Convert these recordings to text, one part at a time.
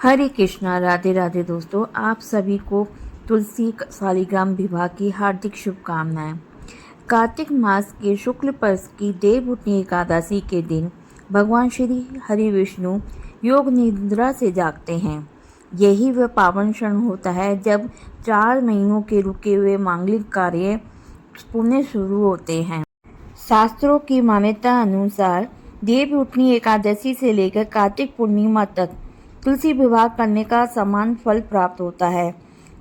हरे कृष्णा, राधे राधे दोस्तों। आप सभी को तुलसी शालिग्राम विवाह की हार्दिक शुभकामनाएं। कार्तिक मास के शुक्ल पक्ष की देवउठनी एकादशी के दिन भगवान श्री हरि विष्णु योग निद्रा से जागते हैं। यही वह पावन क्षण होता है जब 4 महीनों के रुके हुए मांगलिक कार्य पुनः शुरू होते हैं। शास्त्रों की मान्यता अनुसार देवउठनी एकादशी से लेकर कार्तिक पूर्णिमा तक तुलसी विवाह करने का समान फल प्राप्त होता है,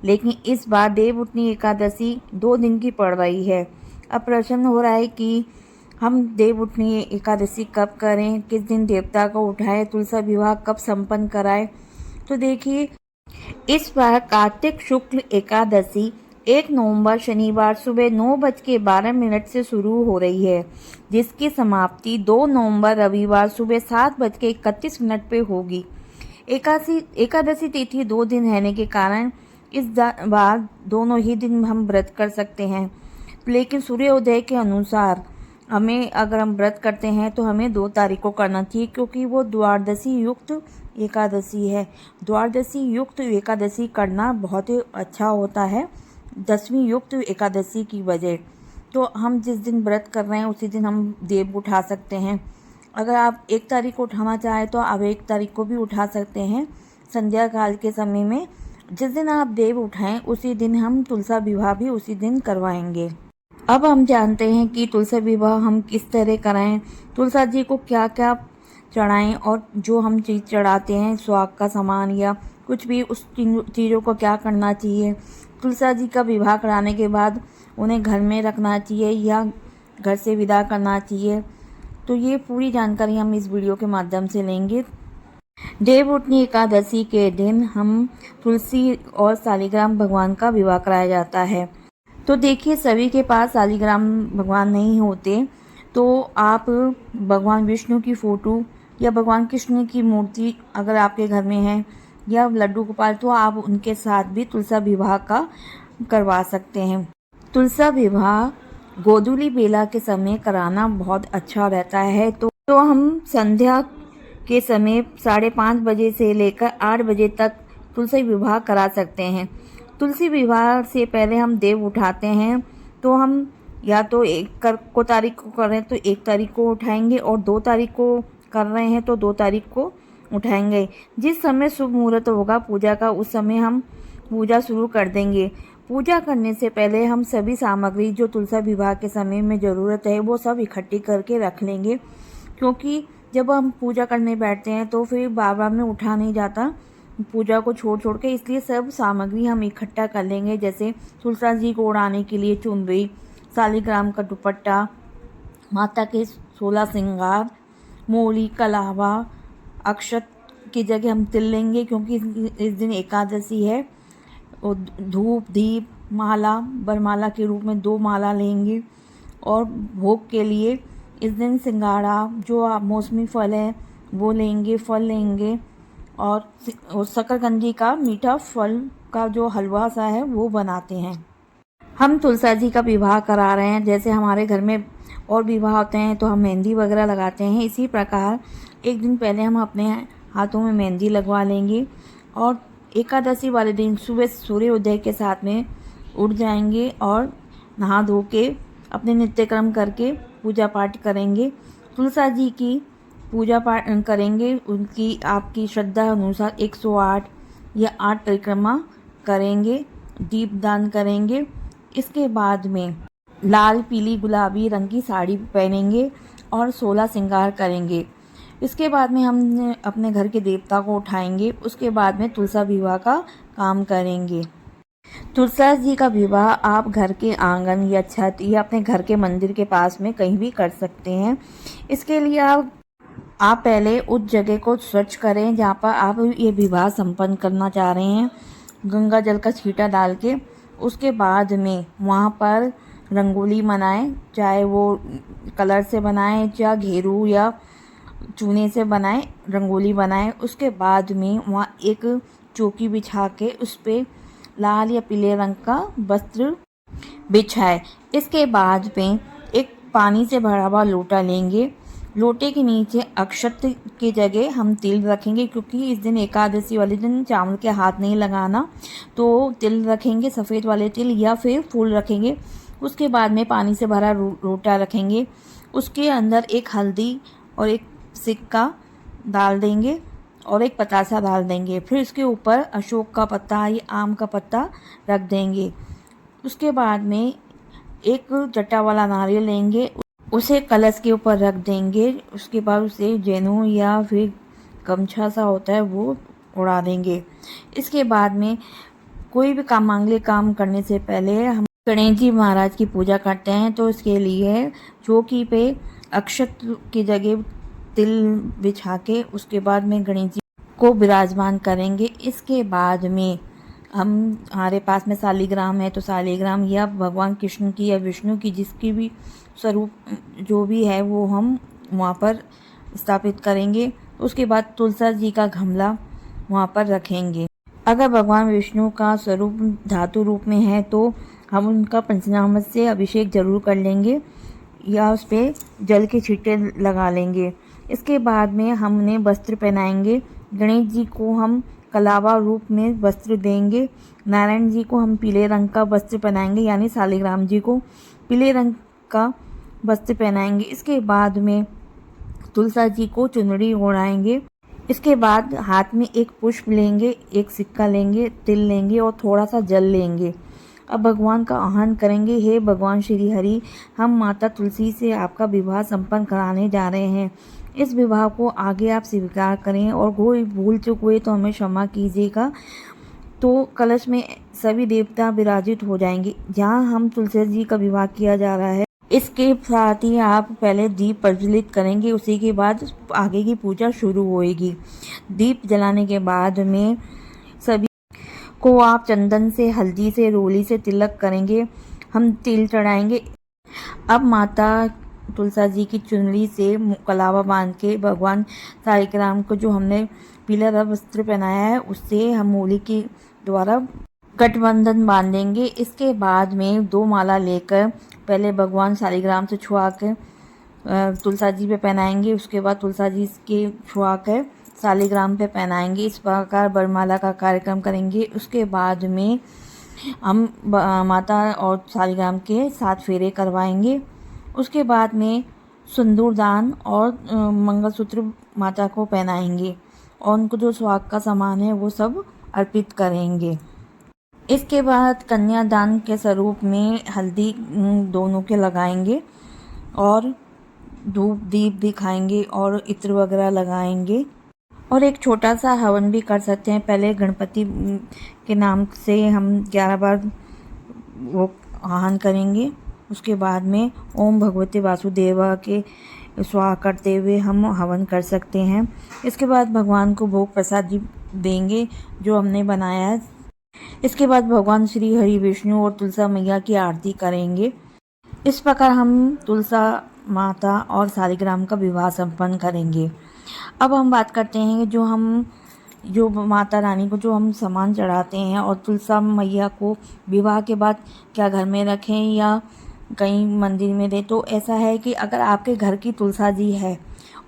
लेकिन इस बार देवउठनी एकादशी 2 दिन की पड़ रही है। अब प्रश्न हो रहा है कि हम देवउठनी एकादशी कब करें, किस दिन देवता को उठाएं, तुलसी विवाह कब संपन्न कराएं। तो देखिए, इस बार कार्तिक शुक्ल एकादशी 1 नवंबर शनिवार सुबह 9:12 से शुरू हो रही है, जिसकी समाप्ति 2 नवंबर रविवार सुबह 7:31 पे होगी। एकादशी तिथि 2 दिन रहने के कारण इस बार दोनों ही दिन हम व्रत कर सकते हैं, लेकिन सूर्योदय के अनुसार हमें, अगर हम व्रत करते हैं तो हमें 2 तारीख को करना चाहिए, क्योंकि वो द्वादशी युक्त एकादशी है। द्वादशी युक्त एकादशी करना बहुत ही अच्छा होता है 10वीं युक्त एकादशी की वजह। तो हम जिस दिन व्रत कर रहे हैं उसी दिन हम देव उठा सकते हैं। अगर आप 1 तारीख को उठाना चाहें तो आप 1 तारीख को भी उठा सकते हैं संध्या काल के समय में। जिस दिन आप देव उठाएं उसी दिन हम तुलसी विवाह भी उसी दिन करवाएंगे। अब हम जानते हैं कि तुलसी विवाह हम किस तरह कराएं, तुलसी जी को क्या क्या चढ़ाएं, और जो हम चीज़ चढ़ाते हैं स्वाग का सामान या कुछ भी, उस चीज़ों को क्या करना चाहिए। तुलसी जी का विवाह कराने के बाद उन्हें घर में रखना चाहिए या घर से विदा करना चाहिए। तो ये पूरी जानकारी हम इस वीडियो के माध्यम से लेंगे। देवउठनी एकादशी के दिन हम तुलसी और शालिग्राम भगवान का विवाह कराया जाता है। तो देखिए, सभी के पास शालिग्राम भगवान नहीं होते, तो आप भगवान विष्णु की फ़ोटो या भगवान कृष्ण की मूर्ति अगर आपके घर में है, या लड्डू गोपाल, तो आप उनके साथ भी तुलसी विवाह का करवा सकते हैं। तुलसी विवाह गोधूली बेला के समय कराना बहुत अच्छा रहता है। तो हम संध्या के समय 5:30 बजे से लेकर 8 बजे तक तुलसी विवाह करा सकते हैं। तुलसी विवाह से पहले हम देव उठाते हैं, तो हम या तो 1 तारीख को कर रहे हैं तो 1 तारीख को उठाएंगे, और 2 तारीख को कर रहे हैं तो 2 तारीख को उठाएंगे। जिस समय शुभ मुहूर्त होगा पूजा का, उस समय हम पूजा शुरू कर देंगे। पूजा करने से पहले हम सभी सामग्री जो तुलसी विवाह के समय में ज़रूरत है वो सब इकट्ठी करके रख लेंगे, क्योंकि जब हम पूजा करने बैठते हैं तो फिर बार-बार में उठा नहीं जाता पूजा को छोड़ के, इसलिए सब सामग्री हम इकट्ठा कर लेंगे। जैसे तुलसी जी को ओढ़ाने के लिए चुनरी, शालिग्राम का दुपट्टा, माता के 16 श्रृंगार, मूली, कलावा, अक्षत की जगह हम तिल लेंगे, क्योंकि इस दिन एकादशी है। और धूप, दीप, माला, वरमाला के रूप में 2 माला लेंगे। और भोग के लिए इस दिन सिंघाड़ा, जो मौसमी फल है वो लेंगे, फल लेंगे, और शकरकंदी का मीठा फल का जो हलवा सा है वो बनाते हैं। हम तुलसी जी का विवाह करा रहे हैं, जैसे हमारे घर में और विवाह होते हैं तो हम मेहंदी वगैरह लगाते हैं, इसी प्रकार 1 दिन पहले हम अपने हाथों में मेहंदी लगवा लेंगे, और एकादशी वाले दिन सुबह सूर्योदय के साथ में उठ जाएंगे और नहा धो के अपने नित्यक्रम करके पूजा पाठ करेंगे। तुलसी जी की पूजा पाठ करेंगे, उनकी आपकी श्रद्धा अनुसार 108 या 8 परिक्रमा करेंगे, दीपदान करेंगे। इसके बाद में लाल, पीली, गुलाबी रंग की साड़ी पहनेंगे और 16 श्रृंगार करेंगे। इसके बाद में हम अपने घर के देवता को उठाएंगे। उसके बाद में तुलसी विवाह का काम करेंगे। तुलसी जी का विवाह आप घर के आंगन या छत या अपने घर के मंदिर के पास में कहीं भी कर सकते हैं। इसके लिए आप पहले उस जगह को स्वच्छ करें जहाँ पर आप ये विवाह संपन्न करना चाह रहे हैं, गंगा जल का छींटा डाल के। उसके बाद में वहाँ पर रंगोली बनाएं, चाहे वो कलर से बनाएं, या घेरू या चूने से बनाएं, रंगोली बनाएं। उसके बाद में वहाँ एक चौकी बिछा के उस पर लाल या पीले रंग का वस्त्र बिछाएं। इसके बाद में एक पानी से भरा हुआ लोटा लेंगे, लोटे के नीचे अक्षत की जगह हम तिल रखेंगे, क्योंकि इस दिन एकादशी वाले दिन चावल के हाथ नहीं लगाना, तो तिल रखेंगे, सफ़ेद वाले तिल या फिर फूल रखेंगे। उसके बाद में पानी से भरा लोटा रखेंगे, उसके अंदर एक हल्दी और एक सिक्का डाल देंगे और एक पतासा डाल देंगे। फिर इसके ऊपर अशोक का पत्ता या आम का पत्ता रख देंगे। उसके बाद में एक जटा वाला नारियल लेंगे, उसे कलश के ऊपर रख देंगे। उसके बाद उसे जेनू या फिर गमछा सा होता है वो उड़ा देंगे। इसके बाद में कोई भी काम, मांगलिक काम करने से पहले हम गणेश जी महाराज की पूजा करते हैं, तो इसके लिए चौकी पे अक्षत की जगह तिल बिछा के उसके बाद में गणेश जी को विराजमान करेंगे। इसके बाद में हमारे पास में सालीग्राम है, तो सालीग्राम या भगवान कृष्ण की या विष्णु की जिसकी भी स्वरूप जो भी है वो हम वहाँ पर स्थापित करेंगे। उसके बाद तुलसा जी का गमला वहाँ पर रखेंगे। अगर भगवान विष्णु का स्वरूप धातु रूप में है तो हम उनका पंचामृत से अभिषेक जरूर कर लेंगे या उस पर जल के छींटे लगा लेंगे। इसके बाद में हम उन्हें वस्त्र पहनाएंगे। गणेश जी को हम कलावा रूप में वस्त्र देंगे। नारायण जी को हम पीले रंग का वस्त्र पहनाएंगे, यानी सालीग्राम जी को पीले रंग का वस्त्र पहनाएंगे। इसके बाद में तुलसा जी को चुनरी ओढ़ाएंगे। इसके बाद हाथ में एक पुष्प लेंगे, एक सिक्का लेंगे, तिल लेंगे और थोड़ा सा जल लेंगे। अब भगवान का आह्वान करेंगे, हे भगवान श्री हरि, हम माता तुलसी से आपका विवाह संपन्न कराने जा रहे हैं। इस विवाह को आगे आप स्वीकार करें और कोई भूल चूक हुए तो हमें क्षमा कीजिएगा। तो कलश में सभी देवता विराजित हो जाएंगे जहाँ हम तुलसी जी का विवाह किया जा रहा है। इसके साथ ही आप पहले दीप प्रज्वलित करेंगे, उसी के बाद आगे की पूजा शुरू होएगी। दीप जलाने के बाद में सभी को आप चंदन से, हल्दी से, रोली से तिलक करेंगे। हम तिल चढ़ाएंगे। अब माता तुलसा जी की चुनरी से कलावा बांध के भगवान सालीग्राम को जो हमने पीला रंग वस्त्र पहनाया है उससे हम मूली के द्वारा गठबंधन बांधेंगे। इसके बाद में 2 माला लेकर पहले भगवान सालीग्राम से छुआ कर तुलसा जी पे पहनाएंगे, उसके बाद तुलसा जी के छुआ कर सालीग्राम पे पहनाएंगे। इस प्रकार वरमाला का कार्यक्रम करेंगे। उसके बाद में हम माता और सालीग्राम के 7 फेरे करवाएंगे। उसके बाद में सिंदूर दान और मंगलसूत्र माता को पहनाएंगे और उनको जो सुहाग का सामान है वो सब अर्पित करेंगे। इसके बाद कन्यादान के स्वरूप में हल्दी दोनों के लगाएंगे और धूप दीप दिखाएंगे और इत्र वगैरह लगाएंगे और एक छोटा सा हवन भी कर सकते हैं। पहले गणपति के नाम से हम 11 बार वो आह्वान करेंगे। उसके बाद में ओम भगवते वासुदेवा के स्वाहा करते हुए हम हवन कर सकते हैं। इसके बाद भगवान को भोग प्रसाद जी देंगे जो हमने बनाया है। इसके बाद भगवान श्री हरि विष्णु और तुलसा मैया की आरती करेंगे। इस प्रकार हम तुलसा माता और सालीग्राम का विवाह संपन्न करेंगे। अब हम बात करते हैं जो माता रानी को जो हम सामान चढ़ाते हैं और तुलसा मैया को विवाह के बाद क्या घर में रखें या कहीं मंदिर में दें। तो ऐसा है कि अगर आपके घर की तुलसा जी है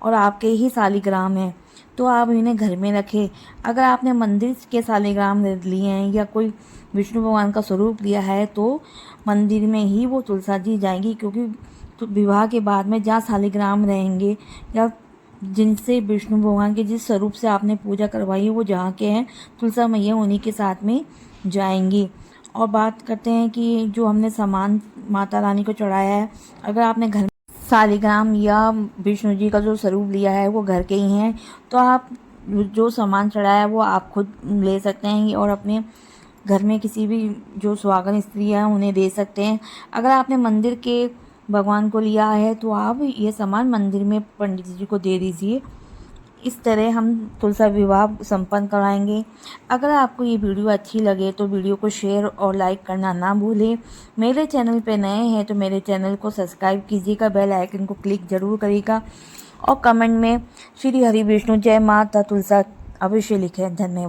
और आपके ही सालीग्राम है तो आप इन्हें घर में रखें। अगर आपने मंदिर के सालीग्राम लिए हैं या कोई विष्णु भगवान का स्वरूप लिया है तो मंदिर में ही वो तुलसा जी जाएंगी, क्योंकि तो विवाह के बाद में जहाँ सालीग्राम रहेंगे या जिनसे विष्णु भगवान के जिस स्वरूप से आपने पूजा करवाई है वो जहाँ के हैं तुलसा मैया उन्हीं के साथ में जाएंगी। और बात करते हैं कि जो हमने सामान माता रानी को चढ़ाया है, अगर आपने घर सालीग्राम या विष्णु जी का जो स्वरूप लिया है वो घर के ही हैं तो आप जो सामान चढ़ाया है वो आप खुद ले सकते हैं और अपने घर में किसी भी जो सुहागन स्त्री है उन्हें दे सकते हैं। अगर आपने मंदिर के भगवान को लिया है तो आप ये सामान मंदिर में पंडित जी को दे दीजिए। इस तरह हम तुलसा विवाह संपन्न कराएंगे। अगर आपको ये वीडियो अच्छी लगे तो वीडियो को शेयर और लाइक करना ना भूलें। मेरे चैनल पे नए हैं तो मेरे चैनल को सब्सक्राइब कीजिएगा, बेल आइकन को क्लिक ज़रूर करिएगा और कमेंट में श्री हरि विष्णु जय माता तुलसा अवश्य लिखें। धन्यवाद।